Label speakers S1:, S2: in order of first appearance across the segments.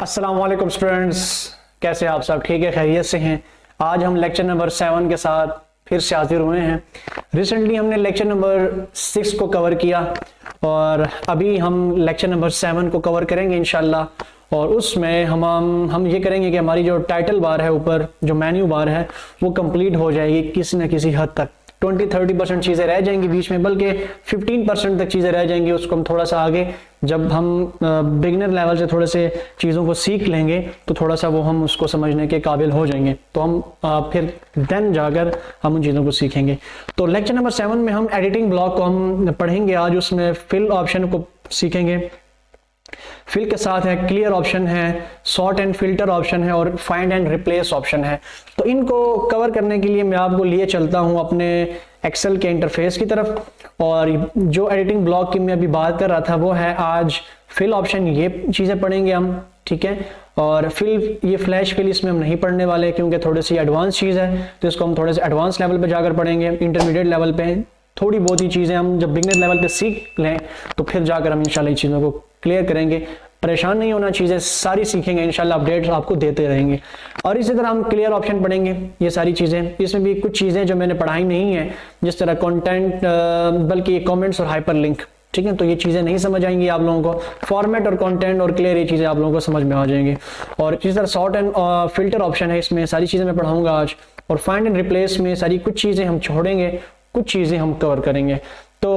S1: अस्सलाम वालेकुम स्टूडेंट्स, कैसे आप सब? ठीक है, खैरियत से हैं? आज हम लेक्चर नंबर 7 के साथ फिर से हाजिर हुए हैं। रिसेंटली हमने लेक्चर नंबर 6 को कवर किया और अभी हम लेक्चर नंबर 7 को कवर करेंगे इंशाल्लाह। और उसमें हम ये करेंगे कि हमारी जो टाइटल बार है, ऊपर जो मेन्यू बार है, वो कंप्लीट हो जाएगी किसी न किसी हद तक। 20-30% चीज़ें रह जाएंगी बीच में, बल्कि 15% तक चीज़ें रह जाएंगी। उसको हम थोड़ा सा आगे जब हम बिगिनर लेवल से थोड़े से चीज़ों को सीख लेंगे तो थोड़ा सा वो हम उसको समझने के काबिल हो जाएंगे, तो हम फिर देन जाकर हम उन चीज़ों को सीखेंगे। तो लेक्चर नंबर 7 में हम एडिटिंग ब्लॉक को हम पढ़ेंगे आज। उसमें फिल ऑप्शन को सीखेंगे। फिल के साथ है क्लियर ऑप्शन है, सॉर्ट एंड फिल्टर ऑप्शन है और फाइंड एंड रिप्लेस ऑप्शन है। तो इनको कवर करने के लिए मैं आपको लिए चलता हूं अपने एक्सेल के इंटरफेस की तरफ। और जो एडिटिंग ब्लॉक की मैं अभी बात कर रहा था वो है आज फिल ऑप्शन। ये चीज़ें पढ़ेंगे हम, ठीक है। और फिल, ये फ्लैश फिल इसमें हम नहीं पढ़ने वाले क्योंकि थोड़ी सी एडवांस चीज़ है, तो इसको हम थोड़े से एडवांस लेवल पे जाकर पढ़ेंगे। इंटरमीडिएट लेवल पे थोड़ी बहुत ही चीज़ें हम जब बिगिनर लेवल पे सीख लें तो फिर जाकर हम इंशाल्लाह इन चीज़ों को क्लियर करेंगे। परेशान नहीं होना, चीज़ें सारी सीखेंगे इंशाल्लाह, अपडेट्स आपको देते रहेंगे। और इसी तरह हम क्लियर ऑप्शन पढ़ेंगे, ये सारी चीज़ें। इसमें भी कुछ चीज़ें जो मैंने पढ़ाई नहीं है, जिस तरह कंटेंट, बल्कि कमेंट्स और हाइपर लिंक, ठीक है। तो ये चीज़ें नहीं समझ आएंगी आप लोगों को। फॉर्मेट और कंटेंट और क्लियर, ये चीज़ें आप लोगों को समझ में आ जाएंगी। और इसी तरह सॉर्ट एंड फिल्टर ऑप्शन है, इसमें सारी चीज़ें मैं पढ़ाऊंगा आज। और फाइंड एंड रिप्लेस में सारी कुछ चीज़ें हम छोड़ेंगे, कुछ चीज़ें हम कवर करेंगे। तो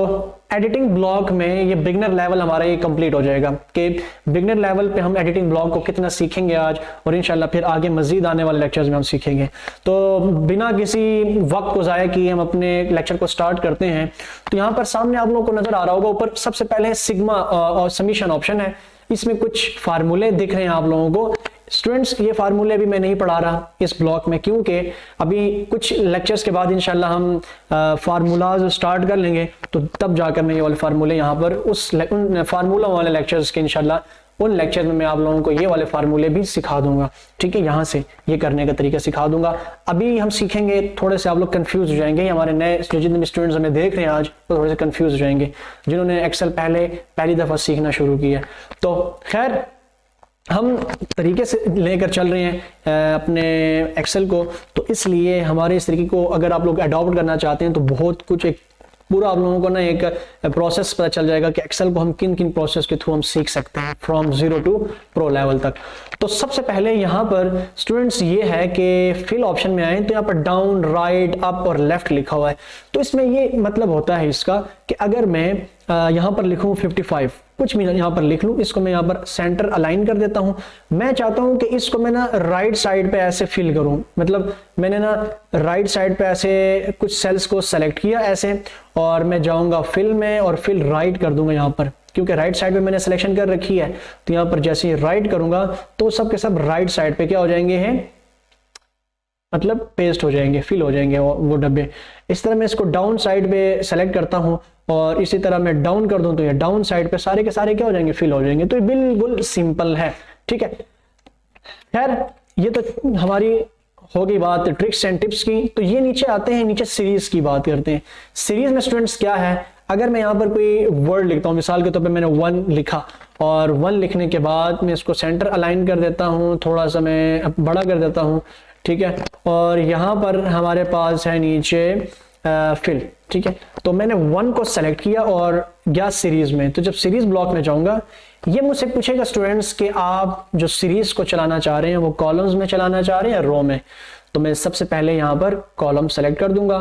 S1: एडिटिंग ब्लॉक में ये बिगिनर लेवल हमारा ये कंप्लीट हो जाएगा कि बिगिनर लेवल पे हम एडिटिंग ब्लॉक को कितना सीखेंगे आज, और इंशाल्लाह फिर आगे मजीद आने वाले लेक्चर्स में हम सीखेंगे। तो बिना किसी वक्त को ज़ाया किए हम अपने लेक्चर को स्टार्ट करते हैं। तो यहाँ पर सामने आप लोगों को नजर आ रहा होगा, ऊपर सबसे पहले सिग्मा और समीशन ऑप्शन है। इसमें कुछ फार्मूले दिख रहे हैं आप लोगों को। स्टूडेंट्स, ये फार्मूले अभी मैं नहीं पढ़ा रहा इस ब्लॉक में, क्योंकि अभी कुछ लेक्चर्स के बाद इंशाल्लाह हम फार्मूलाज स्टार्ट कर लेंगे, तो तब जाकर मैं ये वाले फार्मूले यहाँ पर उन फार्मूला वाले लेक्चर्स के इंशाल्लाह उन लेक्चर में मैं आप लोगों को ये वाले फार्मूले भी सिखा दूंगा, ठीक है। यहाँ से ये करने का तरीका सिखा दूंगा। अभी हम सीखेंगे, थोड़े से आप लोग कंफ्यूज हो जाएंगे। हमारे नए जितने भी स्टूडेंट्स हमें देख रहे हैं आज, वो थोड़े से कंफ्यूज हो जाएंगे जिन्होंने एक्सेल पहली दफ़ा सीखना शुरू किया। तो खैर, हम तरीके से लेकर चल रहे हैं अपने एक्सेल को, तो इसलिए हमारे इस तरीके को अगर आप लोग अडॉप्ट करना चाहते हैं तो बहुत कुछ, एक पूरा आप लोगों को ना एक प्रोसेस पता चल जाएगा कि एक्सेल को हम किन किन प्रोसेस के थ्रू हम सीख सकते हैं फ्रॉम 0 टू प्रो लेवल तक। तो सबसे पहले यहाँ पर स्टूडेंट्स ये है कि फिल ऑप्शन में आए तो यहाँ पर डाउन, राइट, अप और लेफ्ट लिखा हुआ है। तो इसमें ये मतलब होता है इसका कि अगर मैं यहाँ पर लिखूँ 55, कुछ भी यहाँ पर लिख लूँ, इसको मैं यहाँ पर सेंटर अलाइन कर देता हूँ। मैं चाहता हूँ कि इसको मैं ना राइट साइड पे ऐसे फिल करूँ, मतलब मैंने ना राइट साइड पे ऐसे कुछ सेल्स को सेलेक्ट किया ऐसे, और मैं जाऊँगा फिल में और फिल राइट कर दूंगा यहाँ पर, क्योंकि राइट साइड पे मैंने सिलेक्शन कर रखी है। तो यहाँ पर जैसे ही राइट करूंगा तो सब के सब राइट साइड पे क्या हो जाएंगे हैं, मतलब पेस्ट हो जाएंगे, फिल हो जाएंगे वो डब्बे। इस तरह मैं इसको डाउन साइड पे सेलेक्ट करता हूँ और इसी तरह मैं डाउन कर दूं तो ये डाउन साइड पे सारे के सारे क्या हो जाएंगे, फिल हो जाएंगे। तो ये बिल्कुल सिंपल है, ठीक है। खैर, ये तो हमारी हो गई बात ट्रिक्स एंड टिप्स की। तो ये नीचे आते हैं, नीचे सीरीज की बात करते हैं। सीरीज में स्टूडेंट्स क्या है, अगर मैं यहाँ पर कोई वर्ड लिखता हूँ, मिसाल के तौर पे मैंने 1 लिखा, और 1 लिखने के बाद मैं इसको सेंटर अलाइन कर देता हूँ, थोड़ा सा मैं बड़ा कर देता हूँ, ठीक है। और यहाँ पर हमारे पास है नीचे फिल, ठीक है। तो मैंने 1 को सेलेक्ट किया और गया सीरीज में। तो जब सीरीज ब्लॉक में जाऊंगा, ये मुझसे पूछेगा स्टूडेंट्स कि आप जो सीरीज को चलाना चाह रहे हैं वो कॉलम्स में चलाना चाह रहे हैं या रो में। तो मैं सबसे पहले यहाँ पर कॉलम सेलेक्ट कर दूंगा।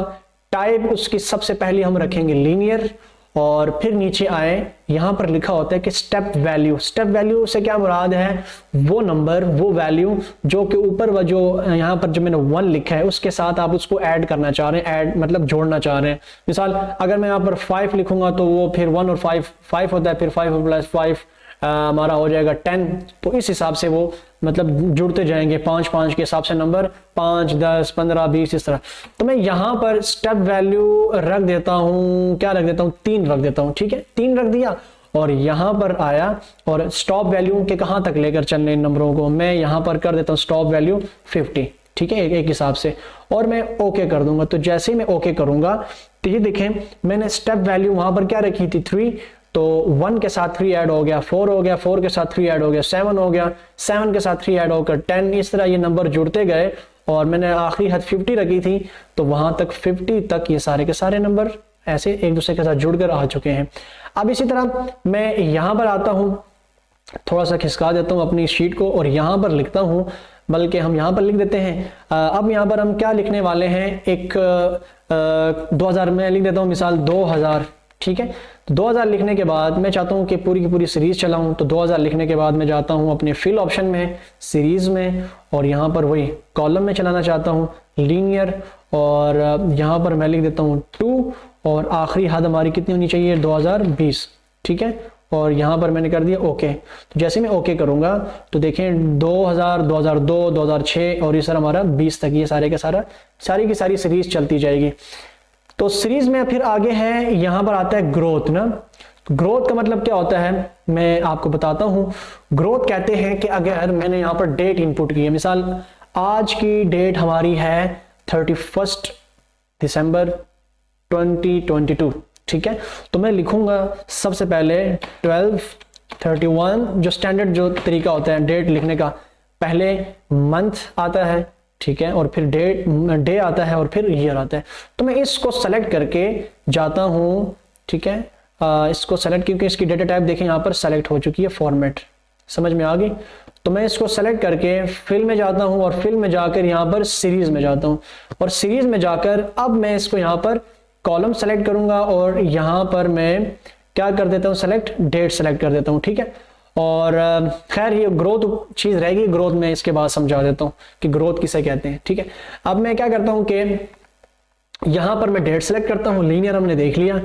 S1: टाइप उसकी सबसे पहले हम रखेंगे लीनियर, और फिर नीचे आए, यहाँ पर लिखा होता है कि स्टेप वैल्यू। स्टेप वैल्यू से क्या मुराद है, वो नंबर, वो वैल्यू जो कि ऊपर व जो यहाँ पर जो मैंने 1 लिखा है उसके साथ आप उसको ऐड करना चाह रहे हैं, ऐड मतलब जोड़ना चाह रहे हैं। मिसाल अगर मैं यहाँ पर 5 लिखूंगा तो वो फिर 1 और 5 होता है, फिर 5 प्लस 5 हमारा हो जाएगा 10। तो इस हिसाब से वो मतलब जुड़ते जाएंगे 5-5 के हिसाब से नंबर, 5, 10, 15, 20 इस तरह। तो मैं यहाँ पर स्टेप वैल्यू रख देता हूँ, क्या रख देता हूँ, 3 रख देता हूँ, ठीक है। 3 रख दिया और यहाँ पर आया, और स्टॉप वैल्यू के कहाँ तक लेकर चलने इन नंबरों को, मैं यहाँ पर कर देता हूँ स्टॉप वैल्यू 50, ठीक है, एक हिसाब से। और मैं ओके कर दूंगा। तो जैसे ही मैं ओके करूंगा तो ये देखें मैंने स्टेप वैल्यू वहां पर क्या रखी थी, 3, तो 1 के साथ 3 ऐड हो गया, 4 हो गया, 4 के साथ 3 ऐड हो गया, 7 हो गया, 7 के साथ 3 ऐड होकर 10, इस तरह ये नंबर जुड़ते गए और मैंने आखिरी हद 50 रखी थी, तो वहां तक 50 तक ये सारे के सारे नंबर ऐसे एक दूसरे के साथ जुड़कर आ चुके हैं। अब इसी तरह मैं यहां पर आता हूं, थोड़ा सा खिसका देता हूं अपनी शीट को और यहां पर लिखता हूं, बल्कि हम यहां पर लिख देते हैं। अब यहां पर हम क्या लिखने वाले हैं, एक 2000 में लिख देता हूं, मिसाल 2000, ठीक है। 2000 लिखने के बाद मैं चाहता हूं कि पूरी की पूरी सीरीज चलाऊं, तो 2000 लिखने के बाद मैं जाता हूं अपने फिल ऑप्शन में, सीरीज में, और यहां पर वही कॉलम में चलाना चाहता हूं, लीनियर, और यहां पर मैं लिख देता हूं 2, और आखिरी हद हमारी कितनी होनी चाहिए, 2020, ठीक है। और यहां पर मैंने कर दिया ओके। तो जैसे मैं ओके करूंगा तो देखें 2000, 2002, 2006 और इस तरह हमारा 20 तक ये सारे के सारी की सारी सीरीज चलती जाएगी। तो सीरीज में फिर आगे है, यहां पर आता है ग्रोथ ना। ग्रोथ का मतलब क्या होता है मैं आपको बताता हूं। ग्रोथ कहते हैं कि अगर मैंने यहां पर डेट इनपुट की है, मिसाल आज की डेट हमारी है 31 दिसंबर 2022, ठीक है। तो मैं लिखूंगा सबसे पहले 12/31, जो स्टैंडर्ड जो तरीका होता है डेट लिखने का, पहले मंथ आता है, ठीक है, और फिर डे आता है और फिर ईयर आता है। तो मैं इसको सेलेक्ट करके जाता हूं, ठीक है, इसको सेलेक्ट, क्योंकि इसकी डेटा टाइप देखें यहां पर सेलेक्ट हो चुकी है, फॉर्मेट समझ में आ गई। तो मैं इसको सेलेक्ट करके फिल में जाता हूं और फिल में जाकर यहां पर सीरीज में जाता हूं, और सीरीज में जाकर अब मैं इसको यहां पर कॉलम सेलेक्ट करूंगा और यहां पर मैं क्या कर देता हूं, सेलेक्ट डेट सेलेक्ट कर देता हूं, ठीक है। और खैर ये ग्रोथ चीज रहेगी, ग्रोथ में इसके बाद समझा देता हूं कि ग्रोथ किसे कहते हैं, ठीक है। अब मैं क्या करता हूं कि यहां पर मैं डेट सेलेक्ट करता हूं, लीनियर हमने देख लिया।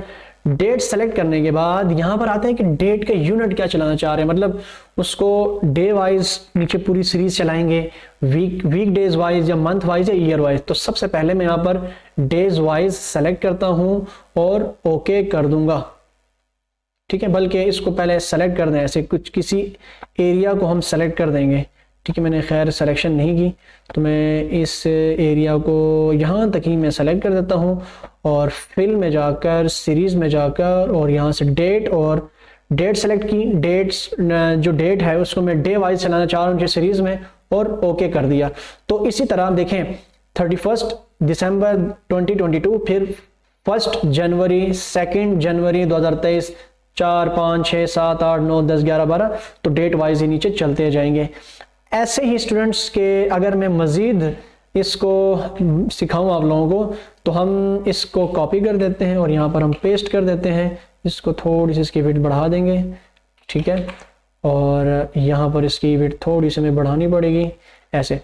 S1: डेट सेलेक्ट करने के बाद यहां पर आता है कि डेट का यूनिट क्या चलाना चाह रहे हैं, मतलब उसको डे वाइज नीचे पूरी सीरीज चलाएंगे, वीक डेज वाइज या मंथ वाइज या ईयर वाइज। तो सबसे पहले मैं यहां पर डेज वाइज सेलेक्ट करता हूं और ओके कर दूंगा, ठीक है। बल्कि इसको पहले सेलेक्ट कर दें, ऐसे कुछ किसी एरिया को हम सेलेक्ट कर देंगे, ठीक है। मैंने खैर सिलेक्शन नहीं की, तो मैं इस एरिया को यहाँ तक ही मैं सेलेक्ट कर देता हूँ और फिल में जाकर सीरीज में जाकर और यहाँ से डेट और डेट सेलेक्ट की। डेट्स जो डेट है उसको मैं डे वाइज चलाना चाह रहा हूँ सीरीज में, और ओके कर दिया। तो इसी तरह देखें 31 दिसंबर 2022, फिर 1 जनवरी, 2 जनवरी 2023, 4, 5, 6, 7, 8, 9, 10, 11, 12, तो डेट वाइज ही नीचे चलते जाएंगे। ऐसे ही स्टूडेंट्स के अगर मैं मजीद इसको सिखाऊं आप लोगों को, तो हम इसको कॉपी कर देते हैं और यहाँ पर हम पेस्ट कर देते हैं। इसको थोड़ी सी इसकी विड्थ बढ़ा देंगे, ठीक है, और यहाँ पर इसकी विड्थ थोड़ी सी हमें बढ़ानी पड़ेगी ऐसे।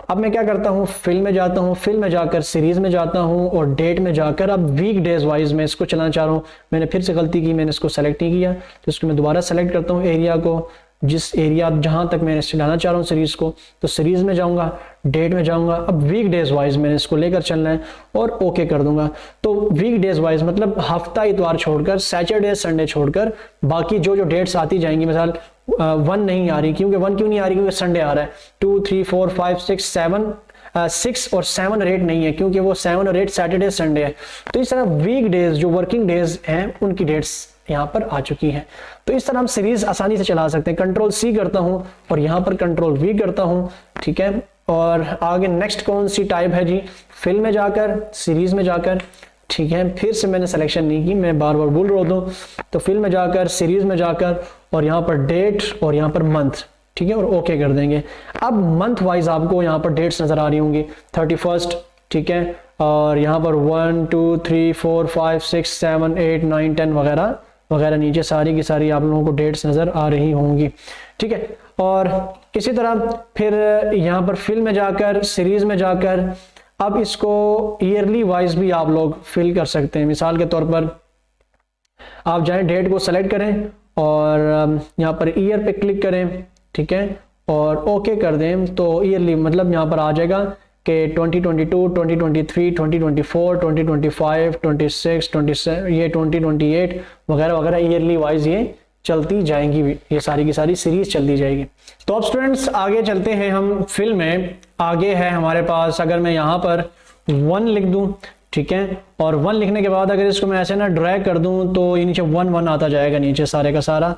S1: अब मैं क्या करता हूँ, फिल में जाता हूँ, फिल में जाकर सीरीज में जाता हूँ और डेट में जाकर अब वीक डेज वाइज मैं इसको चलाना चाह रहा हूँ। मैंने फिर से गलती की, मैंने इसको सेलेक्ट नहीं किया, तो इसको मैं दोबारा सेलेक्ट करता हूँ एरिया को, जिस एरिया जहां तक मैं चलाना चाह रहा हूँ सीरीज को। तो सीरीज में जाऊंगा, डेट में जाऊंगा, अब वीक डेज वाइज मैंने इसको लेकर चलना है और ओके कर दूंगा। तो वीक डेज वाइज मतलब हफ्ता इतवार छोड़कर, सैटरडे संडे छोड़कर बाकी जो जो डेट्स आती जाएंगी, मिसाल 1 नहीं आ रही, क्योंकि 1 क्यों नहीं आ रही, क्योंकि संडे आ रहा है। 2, 3, 4, 5, 6, 7, 6 और 7 और 8 नहीं है, क्योंकि वो 7 और 8 सैटरडे संडे है। तो इस तरह वीक डेज जो वर्किंग डेज हैं उनकी डेट्स यहाँ पर आ चुकी है। तो इस तरह हम सीरीज आसानी से चला सकते हैं। कंट्रोल सी करता हूं और यहाँ पर कंट्रोल वी करता हूं, ठीक है। और आगे नेक्स्ट कौन सी टाइप है जी, फिल में जाकर, सीरीज में जाकर, ठीक है। फिर से मैंने सिलेक्शन नहीं की, मैं बार बार बोल रहा हूँ। तो फिल में जाकर, सीरीज में जाकर और यहाँ पर डेट और यहाँ पर मंथ, ठीक है, और ओके कर देंगे। अब मंथ वाइज आपको यहाँ पर डेट्स नजर आ रही होंगी, 31, ठीक है, और यहाँ पर 1, 2, 3, 4, 5, 6, 7, 8, 9, 10 वगैरह वगैरह नीचे सारी की सारी आप लोगों को डेट्स नजर आ रही होंगी, ठीक है। और इसी तरह फिर यहाँ पर फिल में जाकर, सीरीज में जाकर अब इसको ईयरली वाइज भी आप लोग फिल कर सकते हैं। मिसाल के तौर पर आप जाएं, डेट को सेलेक्ट करें और यहाँ पर ईयर पे क्लिक करें, ठीक है, और ओके कर दें। तो ईयरली मतलब यहाँ पर आ जाएगा कि 2022, 2023, 2024, 2025, 26, 27, ये 2028 वगैरह वगैरह ईयरली वाइज ये चलती जाएंगी, ये सारी की सारी सीरीज चलती जाएगी। तो अब स्टूडेंट्स आगे चलते हैं हम फिल में। आगे है हमारे पास, अगर मैं यहाँ पर 1 लिख दूं, ठीक है। और 1 लिखने के बाद अगर इसको मैं ऐसे ना ड्रैग कर दूं तो ये नीचे 1 1 आता जाएगा नीचे सारे का सारा।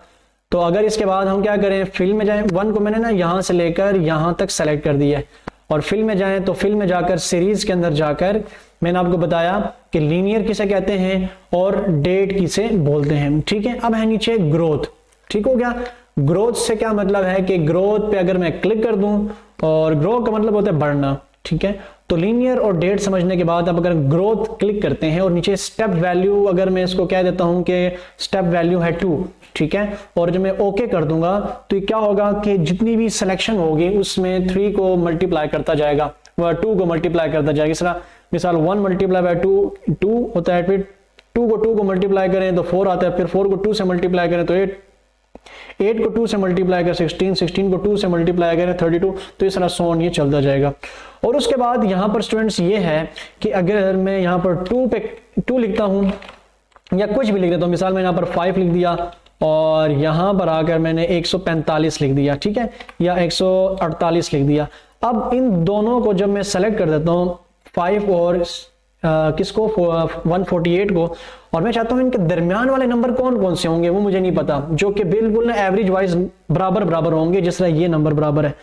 S1: तो अगर इसके बाद हम क्या करें, फिल में जाएं, 1 को मैंने ना यहाँ से लेकर यहाँ तक सेलेक्ट कर दिया है, और फिल में जाएं तो फिल में जाकर सीरीज के अंदर जाकर मैंने आपको बताया कि लीनियर किसे कहते हैं और डेट किसे बोलते हैं, ठीक है। अब है नीचे ग्रोथ, ठीक हो गया। ग्रोथ से क्या मतलब है कि ग्रोथ पे अगर मैं क्लिक कर दूं, और ग्रोथ का मतलब होता है बढ़ना, ठीक है। तो लीनियर और डेट समझने के बाद अब अगर ग्रोथ क्लिक करते हैं और नीचे स्टेप वैल्यू अगर मैं इसको कह देता हूं कि स्टेप वैल्यू है 2, ठीक है, और जब मैं ओके कर दूंगा तो ये क्या होगा कि जितनी भी सिलेक्शन होगी उसमें 3 को मल्टीप्लाई करता जाएगा, वह 2 को मल्टीप्लाई करता जाएगा। इस तरह मिसाल 1 मल्टीप्लाई बाय 2 होता है, फिर 2 को मल्टीप्लाई करें तो 4 आता है, फिर 4 को 2 से मल्टीप्लाई करें तो 8 को 2 से मल्टीप्लाई करें 16 को 2 से मल्टीप्लाई करें 32, तो इस तरह सोन ये चलता जाएगा। और उसके बाद यहाँ पर स्टूडेंट्स ये है कि अगर मैं यहाँ पर 2 लिखता हूँ या कुछ भी लिख देता हूँ, मिसाल मैं यहाँ पर 5 लिख दिया और यहाँ पर आकर मैंने 145 लिख दिया, ठीक है, या 148 लिख दिया। अब इन दोनों को जब मैं सेलेक्ट कर देता हूँ 5 और किसको 148 को, और मैं चाहता हूं इनके दरमियान वाले नंबर कौन कौन से होंगे वो मुझे नहीं पता, जो कि बिल्कुल ना एवरेज वाइज बराबर होंगे जिस तरह ये नंबर बराबर है।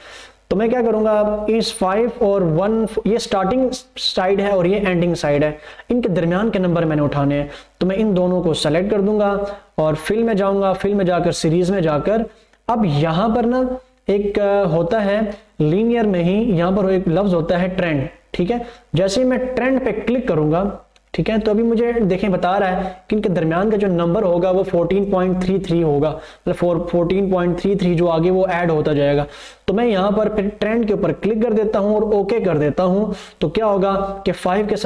S1: तो मैं क्या करूंगा, इस 5 और 1 ये स्टार्टिंग साइड है और ये एंडिंग साइड है, इनके दरमियान के नंबर मैंने उठाने हैं। तो मैं इन दोनों को सेलेक्ट कर दूंगा और फिल में जाऊंगा, फिल में जाकर सीरीज में जाकर अब यहां पर ना एक होता है लीनियर में ही, यहां पर एक लफ्ज होता है ट्रेंड, ठीक है। जैसे ही मैं ट्रेंड पे क्लिक करूंगा, ठीक है, तो अभी मुझे देखें बता रहा है कि इनके दरमियान का जो नंबर होगा वो 14.33 होगा, मतलब 14.33 जो आगे वो ऐड होता जाएगा। तो मैं यहां पर फिर ट्रेंड के ऊपर क्लिक कर देता हूं और ओके कर देता हूं, तो क्या होगा कि 5 के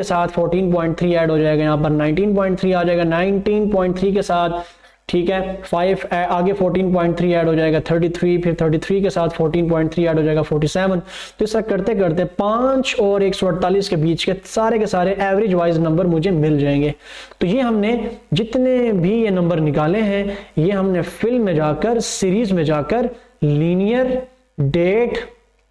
S1: साथ 14.3 ऐड हो जाएगा, यहां पर 19.3 आ जाएगा, 19.3 के साथ, ठीक है, 5 आगे 14.3 ऐड हो जाएगा 33, फिर 33 के साथ 14.3 ऐड हो जाएगा 47। तो इस तरह करते करते 5 और 148 के बीच के सारे एवरेज वाइज नंबर मुझे मिल जाएंगे। तो ये हमने जितने भी ये नंबर निकाले हैं ये हमने फिल में जाकर, सीरीज में जाकर, लीनियर, डेट,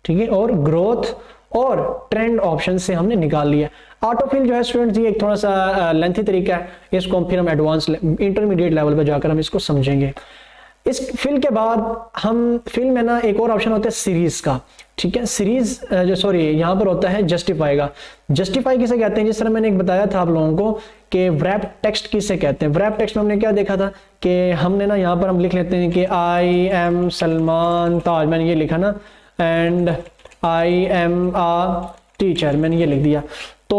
S1: ठीक है, और ग्रोथ और ट्रेंड ऑप्शन से हमने निकाल लिया। ऑटोफिल जो है स्टूडेंट्स ये एक थोड़ा सा लेंथी तरीका है, इसको फिर हम एडवांस इंटरमीडिएट लेवल पे जाकर हम इसको समझेंगे। इस फिल के बाद हम फिल में ना एक और ऑप्शन होता है सीरीज का, ठीक है, सीरीज जो सॉरी यहाँ पर होता है जस्टिफाई का। जस्टिफाई किसे कहते हैं, जिस तरह मैंने एक बताया था आप लोगों को कि व्रैप टेक्स्ट किसे कहते हैं। व्रैप टेक्स्ट में हमने क्या देखा था कि हमने ना यहाँ पर हम लिख लेते हैं कि आई एम सलमान ताज, मैंने ये लिखा ना, and I am a teacher, मैंने ये लिख दिया। तो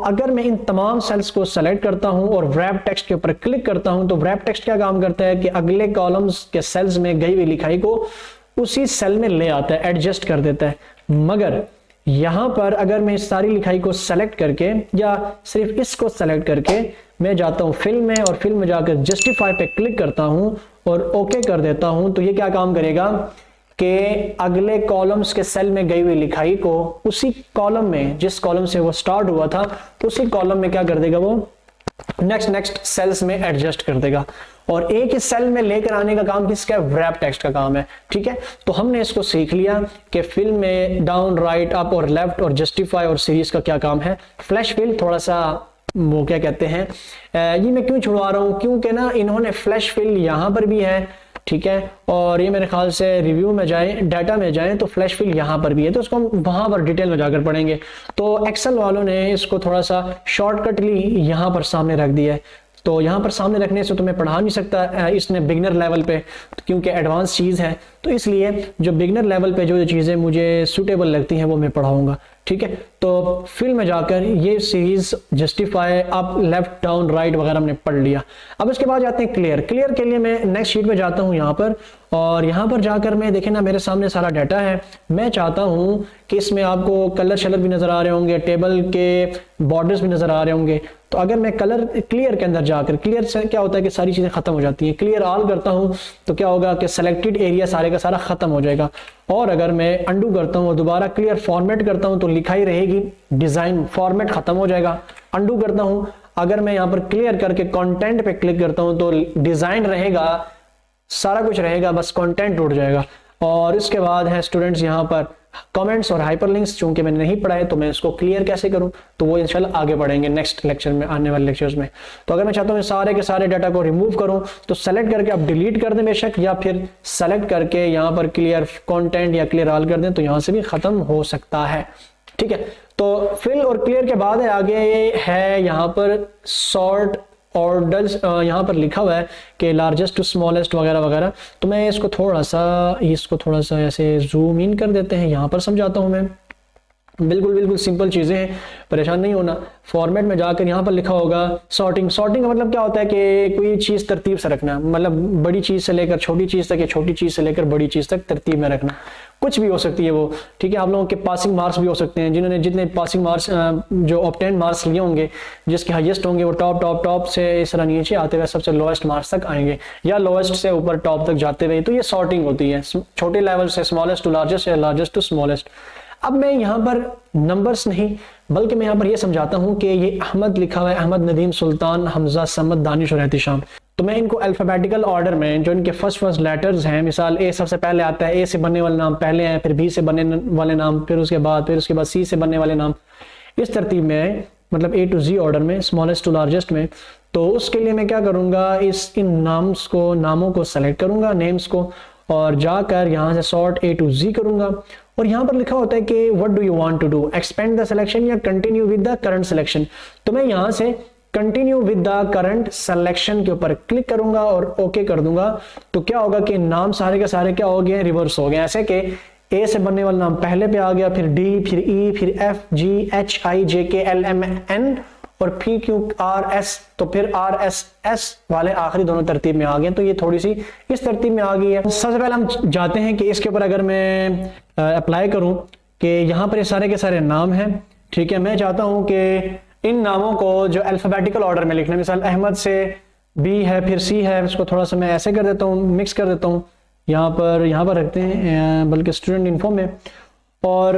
S1: अगर मैं इन तमाम सेल्स को सेलेक्ट करता हूं और व्रैप टेक्स्ट के ऊपर क्लिक करता हूं तो व्रैप टेक्स्ट क्या काम करता है कि अगले कॉलम्स के सेल्स में गई हुई लिखाई को उसी सेल में ले आता है, एडजस्ट कर देता है। मगर यहां पर अगर मैं इस सारी लिखाई को सेलेक्ट करके या सिर्फ इसको सेलेक्ट करके मैं जाता हूं फिल में और फिल में जाकर जस्टिफाई पे क्लिक करता हूं और ओके कर देता हूं, तो ये क्या काम करेगा कि अगले कॉलम्स के सेल में गई हुई लिखाई को उसी कॉलम में, जिस कॉलम से वो स्टार्ट हुआ था, उसी कॉलम में क्या कर देगा, वो नेक्स्ट सेल्स में एडजस्ट कर देगा। और एक ही सेल में लेकर आने का काम किसका है, व्रैप टेक्स्ट का काम है, ठीक है। तो हमने इसको सीख लिया कि फिल में डाउन, राइट, अप और लेफ्ट और जस्टिफाई और सीरीज का क्या काम है। फ्लैश फिल थोड़ा सा वो क्या कहते हैं, ये मैं क्यों छुड़वा रहा हूं, क्योंकि ना इन्होंने फ्लैश फिल यहां पर भी है, ठीक है, और ये मेरे ख्याल से रिव्यू में जाए, डाटा में जाए तो फ्लैश फिल यहां पर भी है, तो उसको हम वहां पर डिटेल में जाकर पढ़ेंगे। तो एक्सेल वालों ने इसको थोड़ा सा शॉर्टकटली यहां पर सामने रख दिया है, तो यहां पर सामने रखने से तो मैं पढ़ा नहीं सकता इसने बिगिनर लेवल पे, क्योंकि एडवांस चीज है, तो इसलिए जो बिगिनर लेवल पे जो चीजें मुझे सूटेबल लगती हैं वो मैं पढ़ाऊंगा, ठीक है। तो फिल में जाकर ये series justify, up, left, down, right वगैरह हमने पढ़ लिया। अब इसके बाद जाते हैं क्लियर। क्लियर के लिए मैं नेक्स्ट शीट पे जाता हूं यहाँ पर, और यहाँ पर जाकर मैं देखें ना मेरे सामने सारा डाटा है। मैं चाहता हूं कि इसमें आपको कलर शलर भी नजर आ रहे होंगे, टेबल के बॉर्डर्स भी नजर आ रहे होंगे। तो अगर मैं कलर क्लियर के अंदर जाकर, क्लियर से क्या होता है कि सारी चीजें खत्म हो जाती हैं, क्लियर ऑल करता हूं तो क्या होगा कि सेलेक्टेड एरिया सारे का सारा खत्म हो जाएगा। और अगर मैं अंडू करता हूं और दोबारा क्लियर फॉर्मेट करता हूं तो लिखाई रहेगी, डिजाइन फॉर्मेट खत्म हो जाएगा। अंडू करता हूं, अगर मैं यहां पर क्लियर करके कंटेंट पे क्लिक करता हूं तो डिजाइन रहेगा, सारा कुछ रहेगा, बस कंटेंट उड़ जाएगा। और इसके बाद है स्टूडेंट्स यहाँ पर कमेंट्स और हाइपरलिंक्स चूंकि मैंने नहीं पढ़ा है तो मैं इसको क्लियर कैसे करूं, तो वो इंशाल्लाह आगे बढ़ेंगे नेक्स्ट लेक्चर में, आने वाले लेक्चर्स में। तो अगर मैं चाहता हूं सारे के सारे डाटा को रिमूव करूं तो सेलेक्ट करके आप डिलीट कर दें बेशक, या फिर सेलेक्ट करके यहां पर क्लियर कंटेंट या क्लियर ऑल कर दें तो यहां से भी खत्म हो सकता है। ठीक है, तो फिल और क्लियर के बाद आगे है यहां पर सॉर्ट ऑर्डर्स, यहाँ पर लिखा हुआ है कि लार्जेस्ट टू स्मॉलेस्ट वगैरह वगैरह। तो मैं इसको थोड़ा सा ऐसे जूम इन कर देते हैं, यहाँ पर समझाता हूँ मैं। बिल्कुल सिंपल चीज़ें हैं, परेशान नहीं होना। फॉर्मेट में जाकर यहाँ पर लिखा होगा सॉर्टिंग। सॉर्टिंग का मतलब क्या होता है कि कोई चीज़ तरतीब से रखना, मतलब बड़ी चीज़ से लेकर छोटी चीज़ तक या छोटी चीज़ से लेकर बड़ी चीज़ तक तरतीब में रखना। कुछ भी हो सकती है वो, ठीक है। आप लोगों के पासिंग मार्क्स भी हो सकते हैं, जिन्होंने जितने पासिंग मार्क्स जो ऑब्टेन मार्क्स लिए होंगे, जिसके हाईएस्ट होंगे वो टॉप से इस तरह नीचे आते हुए सबसे लोएस्ट मार्क्स तक आएंगे, या लोएस्ट से ऊपर टॉप तक जाते हुए। तो ये सॉर्टिंग होती है, छोटे लेवल से स्मॉलेस्ट टू लार्जेस्ट या लार्जेस्ट टू स्मॉलेस्ट। अब मैं यहाँ पर नंबर्स नहीं बल्कि मैं यहाँ पर ये समझाता हूँ कि ये अहमद लिखा हुआ है, अहमद नदीम सुल्तान हमजा समद दानिश और एहतिशाम। तो मैं इनको अल्फाबेटिकल ऑर्डर में जो इनके फर्स्ट लेटर्स हैं, मिसाल ए सबसे पहले आता है, ए से बनने वाले नाम पहले हैं, फिर बी से बनने वाले नाम, फिर उसके बाद सी से बनने वाले नाम, इस तरतीब में, मतलब ए टू जी ऑर्डर में, स्मॉलेस्ट टू लार्जेस्ट में। तो उसके लिए मैं क्या करूँगा, इन नामों को सेलेक्ट करूँगा, नेम्स को, और जाकर यहाँ से सॉर्ट ए टू जी करूँगा। और यहाँ पर लिखा होता है कि what do you want to do, expand the selection या continue with the current selection. तो मैं यहाँ से continue with the current selection के ऊपर क्लिक करूंगा और ओके कर दूंगा। तो क्या होगा कि नाम सारे के सारे क्या हो गए, रिवर्स हो गए। ऐसे कि ए से बनने वाला नाम पहले पे आ गया, फिर डी, फिर ई, फिर एफ, जी, एच, आई, जे, के, एल, एम, एन और पी, क्यू, आर, एस। तो फिर आर, एस, एस वाले आखिरी दोनों तरतीब में आ गए। तो ये थोड़ी सी इस तरतीब में आ गई है। सबसे पहले हम जाते हैं कि इसके ऊपर अगर मैं अप्लाई करूं कि यहाँ पर ये सारे के सारे नाम हैं, ठीक है। मैं चाहता हूं कि इन नामों को जो अल्फाबेटिकल ऑर्डर में लिखना है, मिसाल अहमद से बी है, फिर सी है, इसको थोड़ा सा मैं ऐसे कर देता हूँ, मिक्स कर देता हूँ, यहाँ पर रखते हैं बल्कि स्टूडेंट इन्फो में। और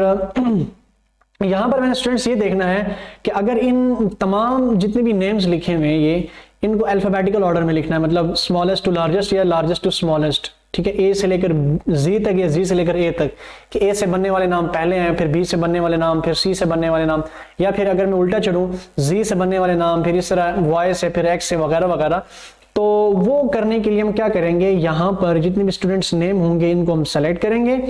S1: यहाँ पर मैंने स्टूडेंट्स ये देखना है कि अगर इन तमाम जितने भी नेम्स लिखे हुए हैं ये, इनको अल्फाबेटिकल ऑर्डर में लिखना है, मतलब स्मॉलेस्ट टू लार्जेस्ट या लार्जेस्ट टू स्मॉलेस्ट, ठीक है। ए से लेकर जी तक या जी से लेकर ए तक, कि ए से बनने वाले नाम पहले हैं, फिर बी से बनने वाले नाम, फिर सी से बनने वाले नाम, या फिर अगर मैं उल्टा चलूं, जी से बनने वाले नाम, फिर इस तरह वाई से, फिर एक्स से वगैरह वगैरह। तो वो करने के लिए हम क्या करेंगे, यहाँ पर जितने भी स्टूडेंट्स नेम होंगे इनको हम सेलेक्ट करेंगे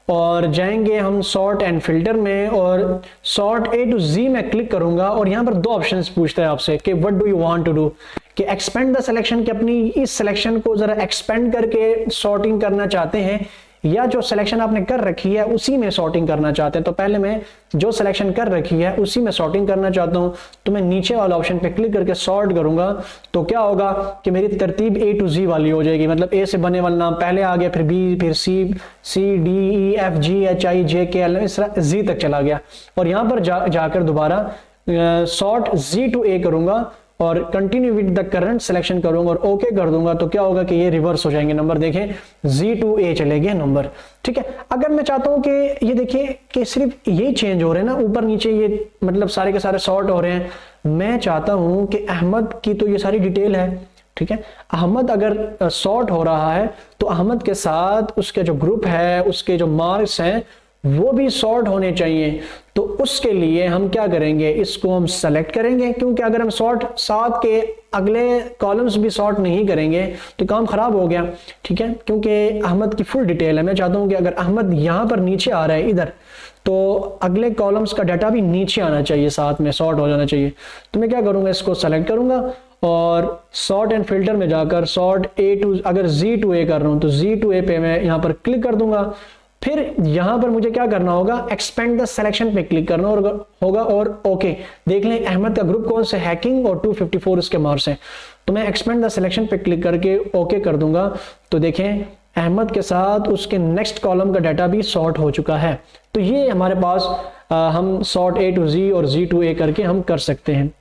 S1: और जाएंगे हम सॉर्ट एंड फिल्टर में, और सॉर्ट ए टू जी में क्लिक करूंगा। और यहाँ पर दो ऑप्शंस पूछता है आपसे कि what do you want to do, कि एक्सपेंड द सिलेक्शन, कि अपनी इस सिलेक्शन को जरा एक्सपेंड करके सॉर्टिंग करना चाहते हैं, या जो सिलेक्शन आपने कर रखी है उसी में सॉर्टिंग करना चाहते हैं। तो पहले मैं जो सिलेक्शन कर रखी है उसी में सॉर्टिंग करना चाहता हूं, तो मैं नीचे वाला ऑप्शन पे क्लिक करके सॉर्ट करूंगा। तो क्या होगा कि मेरी तरतीब ए टू जी वाली हो जाएगी, मतलब ए से बनने वाला नाम पहले आ गया, फिर बी, फिर सी, डी, ई, एफ, जी, एच, आई, जे, के, एल, इस तरह जी तक चला गया। और यहाँ पर जाकर दोबारा सॉर्ट जी टू ए करूंगा और continue with the current selection करूंगा और ओके कर दूंगा। तो क्या होगा कि ये रिवर्स हो जाएंगे नंबर, देखें जी टू ए चले गए नंबर, ठीक है। अगर मैं चाहता हूं कि ये देखिए कि सिर्फ ये चेंज हो रहे हैं ना, ऊपर नीचे ये मतलब सारे के सारे सॉर्ट हो रहे हैं, मैं चाहता हूं कि अहमद की तो ये सारी डिटेल है, ठीक है। अहमद अगर सॉर्ट हो रहा है तो अहमद के साथ उसके जो ग्रुप है, उसके जो मार्क्स हैं वो भी सॉर्ट होने चाहिए। तो उसके लिए हम क्या करेंगे, इसको हम सेलेक्ट करेंगे, क्योंकि अगर हम सॉर्ट साथ के अगले कॉलम्स भी सॉर्ट नहीं करेंगे तो काम खराब हो गया, ठीक है। क्योंकि अहमद की फुल डिटेल है, मैं चाहता हूं कि अगर अहमद यहां पर नीचे आ रहा है इधर, तो अगले कॉलम्स का डाटा भी नीचे आना चाहिए, साथ में सॉर्ट हो जाना चाहिए। तो मैं क्या करूंगा, इसको सेलेक्ट करूंगा और सॉर्ट एंड फिल्टर में जाकर सॉर्ट ए टू, अगर जी टू ए कर रहा हूं तो जी टू ए पे मैं यहां पर क्लिक कर दूंगा। फिर यहां पर मुझे क्या करना होगा, एक्सपेंड द सिलेक्शन पे क्लिक करना होगा और ओके। देख लें अहमद का ग्रुप कौन से, हैकिंग, और 254 उसके मार्क्स हैं। तो मैं एक्सपेंड द सिलेक्शन पे क्लिक करके ओके कर दूंगा। तो देखें अहमद के साथ उसके नेक्स्ट कॉलम का डाटा भी सॉर्ट हो चुका है। तो ये हमारे पास हम सॉर्ट ए टू जी और जी टू ए करके हम कर सकते हैं।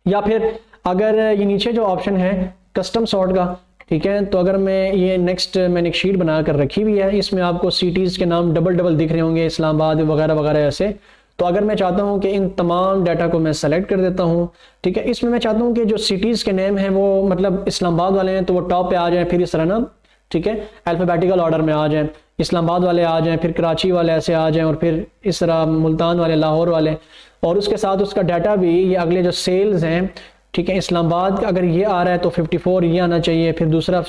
S1: या फिर अगर ये नीचे जो ऑप्शन है कस्टम सॉर्ट का, ठीक है, तो अगर मैं ये नेक्स्ट मैंने एक शीट बनाकर रखी हुई है, इसमें आपको सिटीज के नाम डबल डबल दिख रहे होंगे, इस्लामाबाद वगैरह वगैरह ऐसे। तो अगर मैं चाहता हूं कि इन तमाम डाटा को मैं सेलेक्ट कर देता हूं, ठीक है, इसमें मैं चाहता हूं कि जो सिटीज के नेम हैं वो मतलब इस्लामाबाद वाले हैं तो वो टॉप पे आ जाए, फिर इस तरह ना, ठीक है, अल्फाबेटिकल ऑर्डर में आ जाए। इस्लामाबाद वाले आ जाएं, फिर कराची वाले ऐसे आ जाएं, और फिर इस तरह मुल्तान वाले, लाहौर वाले, और उसके साथ उसका डाटा भी, ये अगले जो सेल्स हैं, ठीक है, इस्लामाबाद अगर ये आ रहा है तो 54 ये आना चाहिए, फिर दूसरा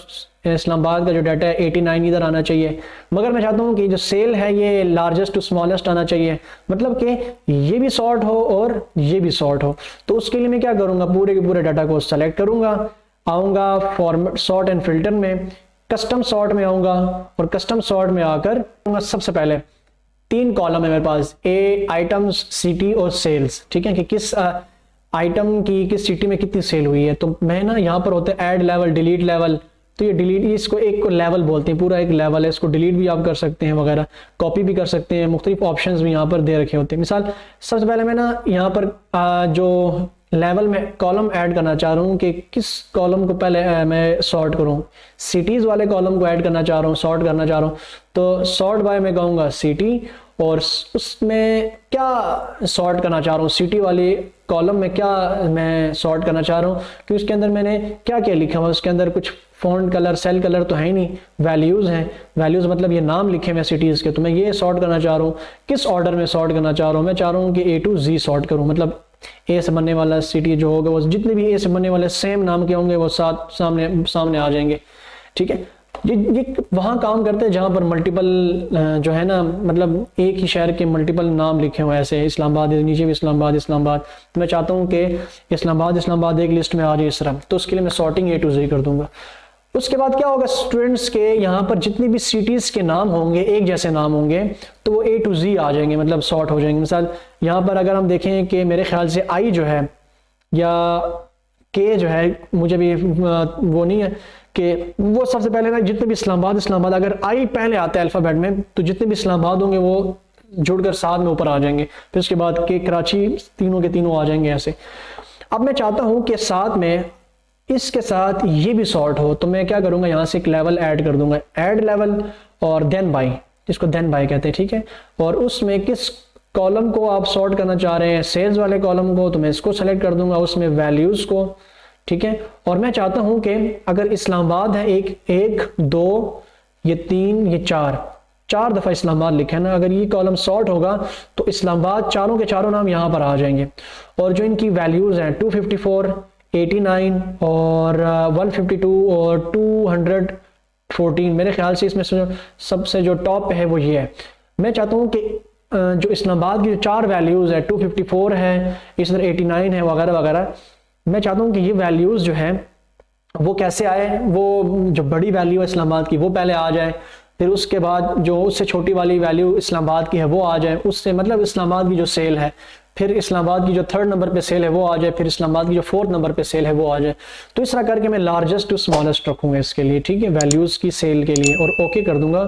S1: इस्लामाबाद का जो डाटा है 89 इधर आना चाहिए। मगर मैं चाहता हूँ कि जो सेल है ये लार्जेस्ट टू स्मॉलेस्ट आना चाहिए, मतलब कि ये भी सॉर्ट हो और ये भी सॉर्ट हो। तो उसके लिए मैं क्या करूँगा, पूरे के पूरे डाटा को सेलेक्ट करूँगा, आऊँगा फॉर्मेट सॉर्ट एंड फिल्टर में, कस्टम सॉर्ट में आऊँगा, और कस्टम सॉर्ट में आकर सबसे पहले 3 कॉलम है मेरे पास, ए आइटम्स, सिटी और सेल्स, ठीक है, कि किस आइटम की किस सिटी में कितनी सेल हुई है। तो मैं ना यहाँ पर होते हैं ऐड लेवल, डिलीट लेवल, तो ये डिलीट, इसको एक को लेवल बोलते हैं, पूरा एक लेवल है, इसको डिलीट भी आप कर सकते हैं वगैरह, कॉपी भी कर सकते हैं, मुख्तलिफ ऑप्शंस भी यहाँ पर दे रखे होते हैं। मिसाल सबसे पहले मैं ना यहाँ पर जो लेवल में कॉलम ऐड करना चाह रहा हूँ कि किस कॉलम को पहले मैं सॉर्ट करूँ, सिटीज़ वाले कॉलम को ऐड करना चाह रहा हूँ, सॉर्ट करना चाह रहा हूँ, तो सॉर्ट बाय मैं कहूँगा सिटी, और उसमें क्या सॉर्ट करना चाह रहा हूँ, सिटी वाली कॉलम में क्या मैं सॉर्ट करना चाह रहा हूँ, कि उसके अंदर मैंने क्या क्या लिखा हुआ, उसके अंदर कुछ फॉन्ट कलर, सेल कलर तो है ही नहीं, वैल्यूज़ हैं, वैल्यूज़ मतलब ये नाम लिखे हुए सिटीज़ के, तो मैं ये सॉर्ट करना चाह रहा हूँ। किस ऑर्डर में सॉर्ट करना चाह रहा हूँ, मैं चाह रहा हूँ कि A to Z सॉर्ट करूँ, मतलब ए से बनने वाला सिटी जो होगा, वो जितने भी ए से बनने वाले सेम नाम के होंगे वो साथ सामने आ जाएंगे, ठीक है। ये वहाँ काम करते हैं जहाँ पर मल्टीपल जो है ना, मतलब एक ही शहर के मल्टीपल नाम लिखे हुए, ऐसे इस्लामाबाद, नीचे भी इस्लामाबाद इस्लामाबाद, तो मैं चाहता हूँ कि इस्लामाबाद एक लिस्ट में आ जाए इस तरह, तो उसके लिए मैं सॉर्टिंग A to Z कर दूंगा। उसके बाद क्या होगा, स्टूडेंट्स के यहाँ पर जितनी भी सिटीज़ के नाम होंगे, एक जैसे नाम होंगे, तो वो A to Z आ जाएंगे, मतलब सॉर्ट हो जाएंगे। मिसाल यहाँ पर अगर हम देखें कि मेरे ख्याल से I जो है या K जो है, मुझे भी वो नहीं है कि वो सबसे पहले ना जितने भी इस्लामाबाद अगर I पहले आता है अल्फ़ाबेट में, तो जितने भी इस्लामाबाद होंगे वो जुड़कर साथ में ऊपर आ जाएंगे, फिर उसके बाद के कराची, तीनों के तीनों आ जाएंगे ऐसे। अब मैं चाहता हूँ कि साथ में इसके साथ ये भी सॉर्ट हो, तो मैं क्या करूंगा, यहाँ से एक लेवल ऐड कर दूंगा, ऐड लेवल, और देन बाय, इसको देन बाय कहते हैं, ठीक है। और उसमें किस कॉलम को आप सॉर्ट करना चाह रहे हैं, सेल्स वाले कॉलम को, तो मैं इसको सेलेक्ट कर दूंगा, उसमें वैल्यूज को, ठीक है। और मैं चाहता हूं कि अगर इस्लामाबाद है, एक 2 ये 3 ये 4 दफा इस्लामाबाद लिखा है ना, अगर ये कॉलम सॉर्ट होगा तो इस्लामाबाद चारों के चारों नाम यहाँ पर आ जाएंगे। और जो इनकी वैल्यूज हैं 254, 89 और 152 और 214, मेरे ख्याल से इसमें से सबसे जो टॉप है वो ये है। मैं चाहता हूँ कि जो इस्लामाबाद की जो 4 वैल्यूज़ है, 254 है, इस तरह 89 है वगैरह वगैरह, मैं चाहता हूँ कि ये वैल्यूज़ जो है वो कैसे आए, वो जो बड़ी वैल्यू है इस्लामाबाद की वो पहले आ जाए, फिर उसके बाद जो उससे छोटी वाली वैल्यू इस्लामाबाद की है वो आ जाए, उससे मतलब इस्लामाबाद की जो सेल है, फिर इस्लामाबाद की जो 3rd नंबर पे सेल है वो आ जाए, फिर इस्लामाबाद की जो 4th नंबर पे सेल है वो आ जाए। तो इस तरह करके मैं लार्जेस्ट टू स्मॉलेस्ट रखूंगा इसके लिए, ठीक है, वैल्यूज़ की सेल के लिए, और ओके कर दूंगा।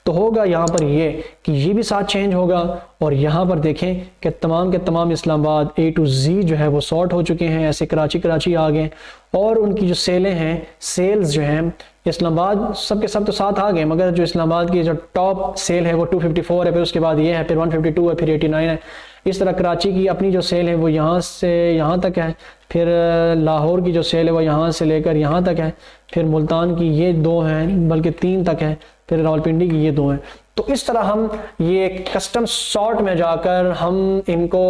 S1: तो होगा यहाँ पर ये कि ये भी साथ चेंज होगा, और यहाँ पर देखें कि तमाम के तमाम इस्लामाबाद A to Z जो है वो सॉर्ट हो चुके हैं, ऐसे कराची आ गए, और उनकी जो सेलें हैं, सेल्स जो हैं इस्लामाबाद सब के सब तो साथ आ गए, मगर जो इस्लामाबाद की जो टॉप सेल है वो 254 है, फिर उसके बाद ये है, फिर 152 है, फिर 89 है। इस तरह कराची की अपनी जो सेल है वो यहाँ से यहाँ तक है, फिर लाहौर की जो सेल है वो यहाँ से लेकर यहाँ तक है, फिर मुल्तान की ये 2 हैं, बल्कि 3 तक है, फिर रावलपिंडी की ये 2 हैं। तो इस तरह हम ये कस्टम सॉर्ट में जाकर हम इनको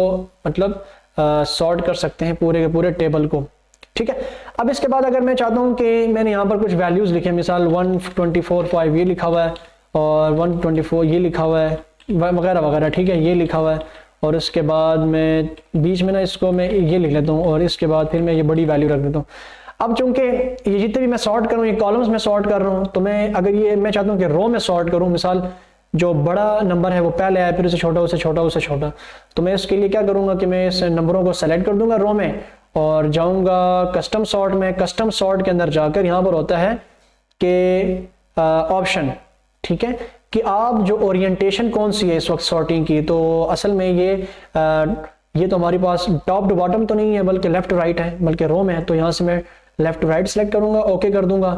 S1: मतलब सॉर्ट कर सकते हैं पूरे के पूरे टेबल को, ठीक है। अब इसके बाद अगर मैं चाहता हूँ कि मैंने यहाँ पर कुछ वैल्यूज़ लिखे, मिसाल 124.5 ये लिखा हुआ है, और 124 ये लिखा हुआ है वगैरह वगैरह, ठीक है, ये लिखा हुआ है, और उसके बाद मैं बीच में ना इसको मैं ये लिख लेता हूँ, और इसके बाद फिर मैं ये बड़ी वैल्यू रख देता हूँ। अब चूंकि ये जितने भी मैं सॉर्ट करूँ, ये कॉलम्स में सॉर्ट कर रहा हूँ, तो मैं अगर ये मैं चाहता हूँ कि रो में सॉर्ट करूँ, मिसाल जो बड़ा नंबर है वो पहले आए, फिर उससे छोटा, उससे छोटा, उससे छोटा, तो मैं इसके लिए क्या करूँगा कि मैं इस नंबरों को सेलेक्ट कर दूंगा रो में, और जाऊँगा कस्टम सॉर्ट में। कस्टम सॉर्ट के अंदर जाकर यहाँ पर होता है कि ऑप्शन, ठीक है, कि आप जो ओरिएंटेशन कौन सी है इस वक्त सॉर्टिंग की, तो असल में ये तो हमारे पास टॉप टू बॉटम तो नहीं है, बल्कि लेफ्ट टू राइट है, बल्कि रो में है, तो यहाँ से मैं लेफ्ट टू राइट सेलेक्ट करूंगा, ओके कर दूंगा।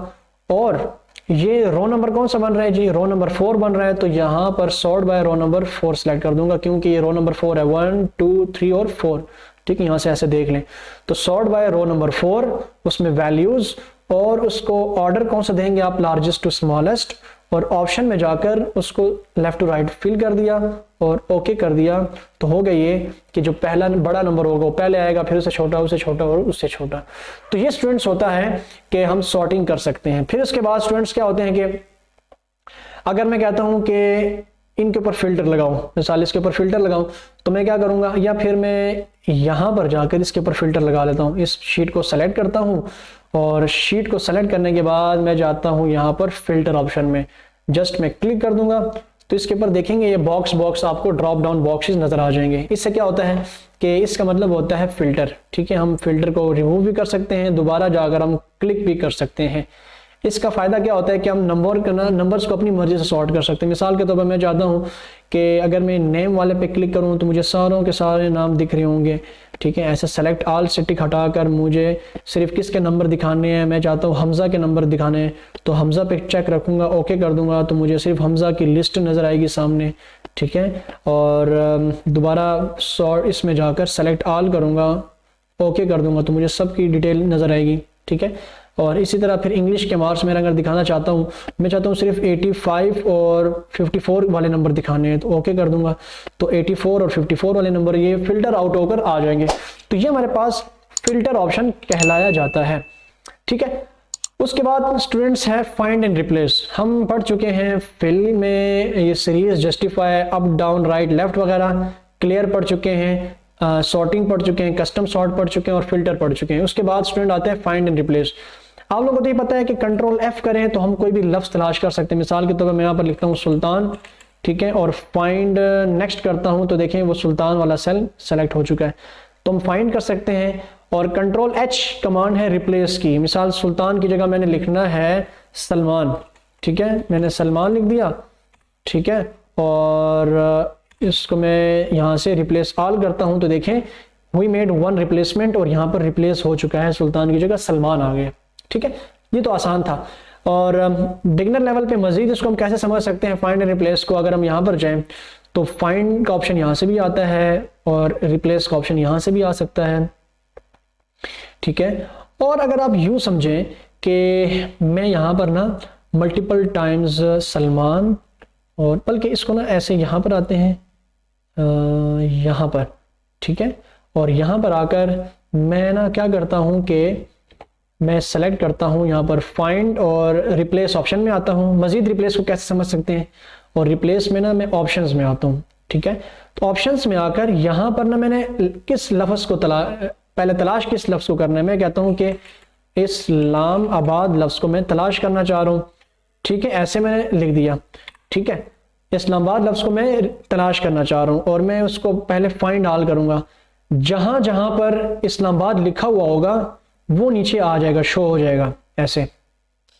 S1: और ये रो नंबर कौन सा बन रहा है जी, रो नंबर 4 बन रहा है, तो यहाँ पर sort by row number 4 select कर दूंगा, क्योंकि ये रो नंबर 4 है, 1 2 3 और 4, ठीक है, यहाँ से ऐसे देख लें। तो सॉर्ट बाय रो नंबर 4, उसमें वैल्यूज और उसको ऑर्डर कौन सा देंगे आप, लार्जेस्ट टू स्मॉलेस्ट, और ऑप्शन में जाकर उसको लेफ्ट टू राइट फिल कर दिया और ओके कर दिया। तो हो गई ये कि जो पहला बड़ा नंबर होगा वो पहले आएगा, फिर उससे छोटा, उससे छोटा और उससे छोटा। तो ये स्टूडेंट्स होता है कि हम सॉर्टिंग कर सकते हैं। फिर उसके बाद स्टूडेंट्स क्या होते हैं कि अगर मैं कहता हूं कि इनके ऊपर फिल्टर लगाऊं, मिसाल इसके ऊपर फिल्टर लगाऊं, तो मैं क्या करूंगा, या फिर मैं यहां पर जाकर इसके ऊपर फिल्टर लगा लेता हूं। इस शीट को सेलेक्ट करता हूं और शीट को सेलेक्ट करने के बाद मैं जाता हूं यहां पर फिल्टर ऑप्शन में, जस्ट मैं क्लिक कर दूंगा तो इसके ऊपर देखेंगे ये बॉक्स आपको ड्रॉप डाउन बॉक्सेस नजर आ जाएंगे। इससे क्या होता है कि इसका मतलब होता है फिल्टर। ठीक है, हम फिल्टर को रिमूव भी कर सकते हैं, दोबारा जाकर हम क्लिक भी कर सकते हैं। इसका फायदा क्या होता है कि हम नंबर्स को अपनी मर्जी से सॉर्ट कर सकते हैं। मिसाल के तौर पर मैं चाहता हूं कि अगर मैं नेम वाले पे क्लिक करूं तो मुझे सारों के सारे नाम दिख रहे होंगे। ठीक है, ऐसे सेलेक्ट ऑल से टिक हटाकर मुझे सिर्फ किसके नंबर दिखाने हैं, मैं चाहता हूं हमजा के नंबर दिखाने हैं, तो हमजा पे चेक रखूंगा, ओके कर दूंगा तो मुझे सिर्फ हमजा की लिस्ट नजर आएगी सामने। ठीक है, और दोबारा सॉर्ट इसमें जाकर सेलेक्ट ऑल करूंगा, ओके कर दूंगा तो मुझे सबकी डिटेल नजर आएगी। ठीक है, और इसी तरह फिर इंग्लिश के मार्क्स में अगर दिखाना चाहता हूँ, मैं चाहता हूँ सिर्फ 85 और 54 वाले नंबर दिखाने हैं, तो ओके कर दूंगा तो 84 और 54 वाले नंबर ये फिल्टर आउट होकर आ जाएंगे। तो ये हमारे पास फिल्टर ऑप्शन कहलाया जाता है। ठीक है, उसके बाद स्टूडेंट्स है फाइंड एंड रिप्लेस। हम पढ़ चुके हैं फिल में ये series, justify, up down right left वगैरह, क्लियर पढ़ चुके हैं, सॉर्टिंग पढ़ चुके हैं, कस्टम सॉर्ट पढ़ चुके हैं और फिल्टर पढ़ चुके हैं। उसके बाद स्टूडेंट आते हैं फाइंड एंड रिप्लेस। आप लोगों को तो ये पता है कि कंट्रोल F करें तो हम कोई भी लफ्ज तलाश कर सकते हैं। मिसाल के तौर पर मैं यहाँ पर लिखता हूँ सुल्तान, ठीक है, और फाइंड नेक्स्ट करता हूँ तो देखें वो सुल्तान वाला सेल सेलेक्ट हो चुका है, तो हम फाइंड कर सकते हैं। और कंट्रोल H कमांड है रिप्लेस की। मिसाल सुल्तान की जगह मैंने लिखना है सलमान, ठीक है, मैंने सलमान लिख दिया। ठीक है, और इसको मैं यहाँ से रिप्लेस ऑल करता हूँ तो देखें वी मेड वन रिप्लेसमेंट और यहाँ पर रिप्लेस हो चुका है, सुल्तान की जगह सलमान आ गए। ठीक है, ये तो आसान था। और बिगनर लेवल पे मजीद इसको हम कैसे समझ सकते हैं फाइंड एंड रिप्लेस को, अगर हम यहाँ पर जाएं तो फाइंड का ऑप्शन यहाँ से भी आता है और रिप्लेस का ऑप्शन यहाँ से भी आ सकता है। ठीक है, और अगर आप यूं समझें कि मैं यहाँ पर ना मल्टीपल टाइम्स सलमान, और बल्कि इसको ना ऐसे यहाँ पर आते हैं यहाँ पर, ठीक है, और यहाँ पर आकर मैं ना क्या करता हूँ कि मैं सेलेक्ट करता हूँ यहाँ पर फाइंड और रिप्लेस ऑप्शन में आता हूँ। मजीद रिप्लेस को कैसे समझ सकते हैं, और रिप्लेस में ना मैं ऑप्शंस में आता हूँ। ठीक है, तो ऑप्शंस में आकर यहाँ पर ना मैंने किस लफ्ज़ को पहले तलाश किस लफ्ज़ को करना है, मैं कहता हूँ कि इस्लामाबाद लफ्ज़ को मैं तलाश करना चाह रहा हूँ। ठीक है, ऐसे मैंने लिख दिया। ठीक है, इस्लामाबाद लफ्ज़ को मैं तलाश करना चाह रहा हूँ और मैं उसको पहले फाइंड ऑल करूँगा। जहाँ जहाँ पर इस्लामाबाद लिखा हुआ होगा वो नीचे आ जाएगा, शो हो जाएगा ऐसे।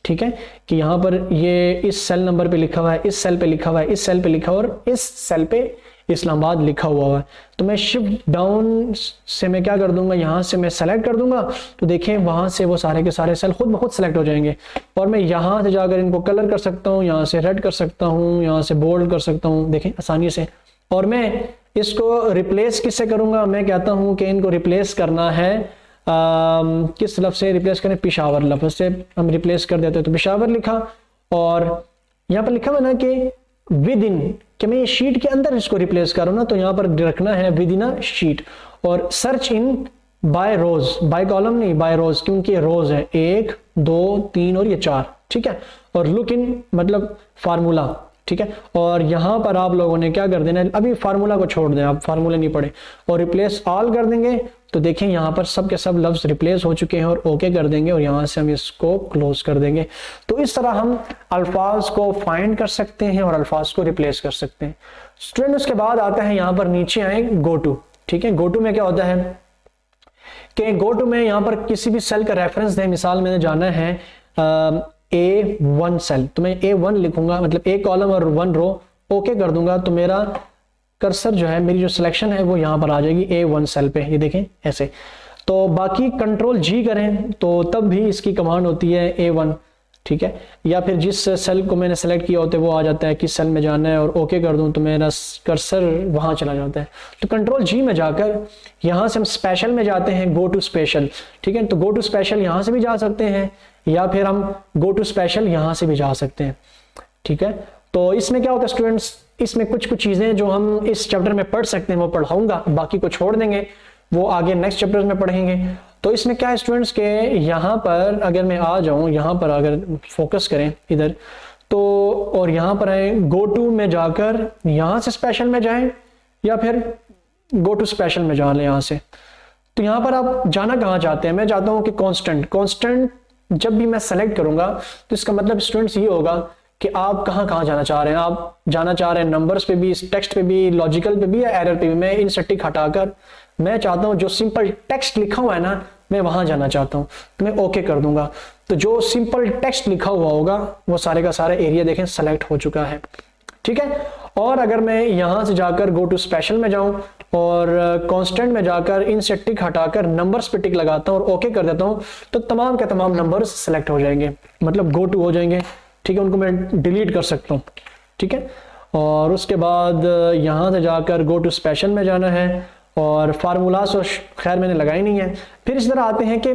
S1: ठीक है, कि यहाँ पर ये इस सेल नंबर पे लिखा हुआ है, इस सेल पे लिखा हुआ है, इस सेल पे लिखा हुआ है और इस सेल पे इस्लामाबाद लिखा हुआ है। तो मैं शिफ्ट डाउन से मैं क्या कर दूंगा, यहाँ से मैं सेलेक्ट कर दूंगा तो देखें वहां से वो सारे के सारे सेल खुद ब खुद सेलेक्ट हो जाएंगे। और मैं यहाँ से जाकर इनको कलर कर सकता हूँ, यहाँ से रेड कर सकता हूँ, यहाँ से बोल्ड कर सकता हूँ, देखें आसानी से। और मैं इसको रिप्लेस किससे करूंगा, मैं कहता हूँ कि इनको रिप्लेस करना है किस लफ्ज़ से रिप्लेस करें, पिशावर लफ्ज़ से हम रिप्लेस कर देते हैं। तो पिशावर लिखा और यहाँ पर लिखा हुआ ना कि विद इन, कि मैं ये शीट के अंदर इसको रिप्लेस करूँ ना, तो यहाँ पर रखना है विद इन अ शीट। और search in by rows, by column नहीं बाय रोज, क्योंकि रोज है 1 2 3 और ये 4। ठीक है, और लुक इन मतलब फार्मूला। ठीक है, और यहाँ पर आप लोगों ने क्या कर देना है, अभी फार्मूला को छोड़ दें, आप फार्मूला नहीं पढ़े, और रिप्लेस ऑल कर देंगे तो देखें यहाँ पर सब के सब लफ्ज रिप्लेस हो चुके हैं और ओके कर देंगे और यहाँ से हम इसको क्लोज कर देंगे। तो इस तरह हम अल्फाज को फाइंड कर सकते हैं और अल्फाज को रिप्लेस कर सकते हैं। स्टूडेंट उसके बाद आता है यहाँ पर नीचे आए गो टू। ठीक है, गो टू में क्या होता है कि गो टू में यहाँ पर किसी भी सेल का रेफरेंस दें। मिसाल मैंने जाना है A1 सेल, तो मैं A1 लिखूंगा, मतलब A कॉलम और 1 रो, ओके कर दूंगा तो मेरा कर्सर जो है, मेरी जो सिलेक्शन है वो यहाँ पर आ जाएगी A1 सेल पे, ये देखें ऐसे। तो बाकी कंट्रोल G करें तो तब भी इसकी कमांड होती है A1, ठीक है, या फिर जिस सेल को मैंने सेलेक्ट किया होता है वो आ जाता है किस सेल में जाना है, और ओके कर दूं तो मेरा कर्सर वहां चला जाता है। तो कंट्रोल जी में जाकर यहां से हम स्पेशल में जाते हैं, गो टू स्पेशल, ठीक है। तो गो टू स्पेशल यहां से भी जा सकते हैं, या फिर हम गो टू स्पेशल यहां से भी जा सकते हैं, ठीक है। तो इसमें क्या होता है स्टूडेंट्स, इसमें कुछ चीजें जो हम इस चैप्टर में पढ़ सकते हैं वो पढ़ाऊंगा, बाकी को छोड़ देंगे, वो आगे नेक्स्ट चैप्टर में पढ़ेंगे। तो इसमें क्या है स्टूडेंट्स के यहाँ पर अगर मैं आ जाऊं, यहाँ पर अगर फोकस करें इधर तो, और यहाँ पर आए गो टू में जाकर यहाँ से स्पेशल में जाएं, या फिर गो टू स्पेशल में जा लें यहाँ से। तो यहाँ पर आप जाना कहाँ चाहते हैं, मैं चाहता हूँ कि कांस्टेंट जब भी मैं सेलेक्ट करूंगा तो इसका मतलब स्टूडेंट्स ये होगा कि आप कहाँ जाना चाह रहे हैं। आप जाना चाह रहे हैं नंबर्स पे भी, टेक्स्ट पे भी, लॉजिकल पे भी, या एरर पे भी। मैं इन स्टैटिक हटाकर मैं चाहता हूं जो सिंपल टेक्स्ट लिखा हुआ है ना, मैं वहां जाना चाहता हूं, तो मैं ओके कर दूंगा। तो जो सिंपल टेक्स्ट लिखा हुआ होगा वो सारे का सारा एरिया देखें सेलेक्ट हो चुका है, ठीक है। और अगर मैं यहां से जाकर गो टू स्पेशल में जाऊं और कांस्टेंट में जाकर इन से टिक हटाकर नंबर्स पे टिक लगाता हूं और ओके कर देता हूं, तो तमाम के तमाम नंबर्स सेलेक्ट हो जाएंगे, मतलब गो टू हो जाएंगे, ठीक है। उनको मैं डिलीट कर सकता हूं, ठीक है। और उसके बाद यहां से जाकर गो टू स्पेशल में जाना है, और फार्मूलाज तो खैर मैंने लगाई नहीं है। फिर इस तरह आते हैं कि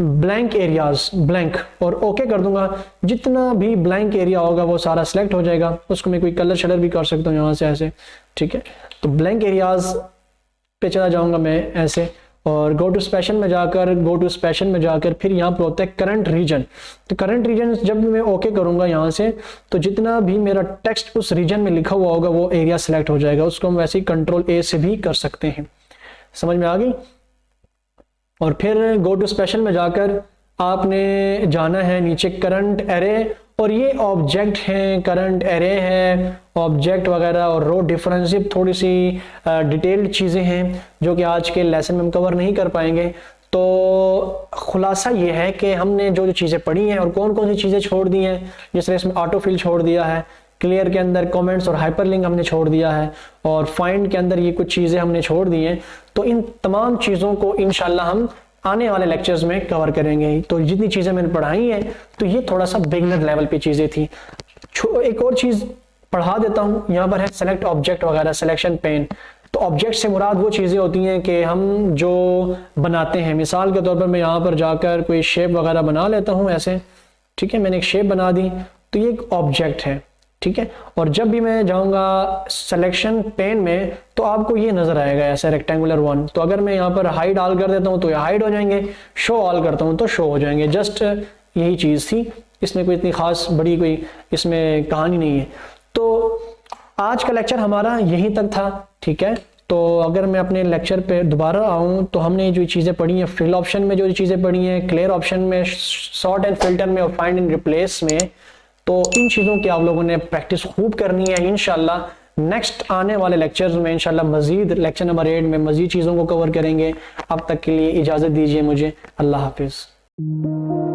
S1: ब्लैंक एरियाज, ब्लैंक, और ओके कर दूंगा। जितना भी ब्लैंक एरिया होगा वो सारा सिलेक्ट हो जाएगा, उसको मैं कोई कलर शलर भी कर सकता हूँ यहाँ से ऐसे, ठीक है। तो ब्लैंक एरियाज पे चला जाऊंगा मैं ऐसे, और गो टू स्पेशल में जाकर फिर यहाँ पर होता है करंट रीजन। तो करंट रीजन जब मैं ओके करूंगा यहाँ से, तो जितना भी मेरा टेक्स्ट उस रीजन में लिखा हुआ होगा वो एरिया सेलेक्ट हो जाएगा। उसको हम वैसे ही कंट्रोल ए से भी कर सकते हैं, समझ में आ गई। और फिर गो टू स्पेशल में जाकर आपने जाना है नीचे करंट एरे, और ये ऑब्जेक्ट हैं, करंट एरे है, ऑब्जेक्ट वगैरह और रो डिफरेंस, थोड़ी सी डिटेल्ड चीज़ें हैं जो कि आज के लेसन में हम कवर नहीं कर पाएंगे। तो खुलासा ये है कि हमने जो जो चीज़ें पढ़ी हैं और कौन कौन सी चीज़ें छोड़ दी हैं, जिस तरह इसमें ऑटोफिल छोड़ दिया है, क्लियर के अंदर कमेंट्स और हाइपरलिंक हमने छोड़ दिया है, और फाइंड के अंदर ये कुछ चीज़ें हमने छोड़ दी हैं। तो इन तमाम चीज़ों को इंशाल्लाह हम आने वाले लेक्चर्स में कवर करेंगे। तो जितनी चीज़ें मैंने पढ़ाई हैं तो ये थोड़ा सा बिगिनर लेवल पे चीज़ें थी। एक और चीज़ पढ़ा देता हूँ, यहाँ पर है सेलेक्ट ऑब्जेक्ट वगैरह, सिलेक्शन पेन। तो ऑब्जेक्ट से मुराद वो चीज़ें होती हैं कि हम जो बनाते हैं। मिसाल के तौर पर मैं यहाँ पर जाकर कोई शेप वगैरह बना लेता हूँ ऐसे, ठीक है। मैंने एक शेप बना दी, तो ये एक ऑब्जेक्ट है, ठीक है। और जब भी मैं जाऊंगा सिलेक्शन पेन में तो आपको ये नजर आएगा ऐसा रेक्टेंगुलर वन। तो अगर मैं यहाँ पर हाइड ऑल कर देता हूँ तो ये हाइड हो जाएंगे, शो ऑल करता हूँ तो शो हो जाएंगे। जस्ट यही चीज थी, इसमें कोई इतनी खास बड़ी कोई इसमें कहानी नहीं है। तो आज का लेक्चर हमारा यहीं तक था, ठीक है। तो अगर मैं अपने लेक्चर पे दोबारा आऊँ तो हमने जो चीज़ें पढ़ी हैं, फिल ऑप्शन में जो चीज़ें पढ़ी हैं, क्लियर ऑप्शन में, सॉर्ट एंड फिल्टर में, और फाइंड एंड रिप्लेस में, तो इन चीज़ों की आप लोगों ने प्रैक्टिस खूब करनी है। इंशाल्लाह नेक्स्ट आने वाले लेक्चर्स में इंशाल्लाह मजीद लेक्चर नंबर 8 में मजीद चीज़ों को कवर करेंगे। अब तक के लिए इजाज़त दीजिए मुझे, अल्लाह हाफिज़।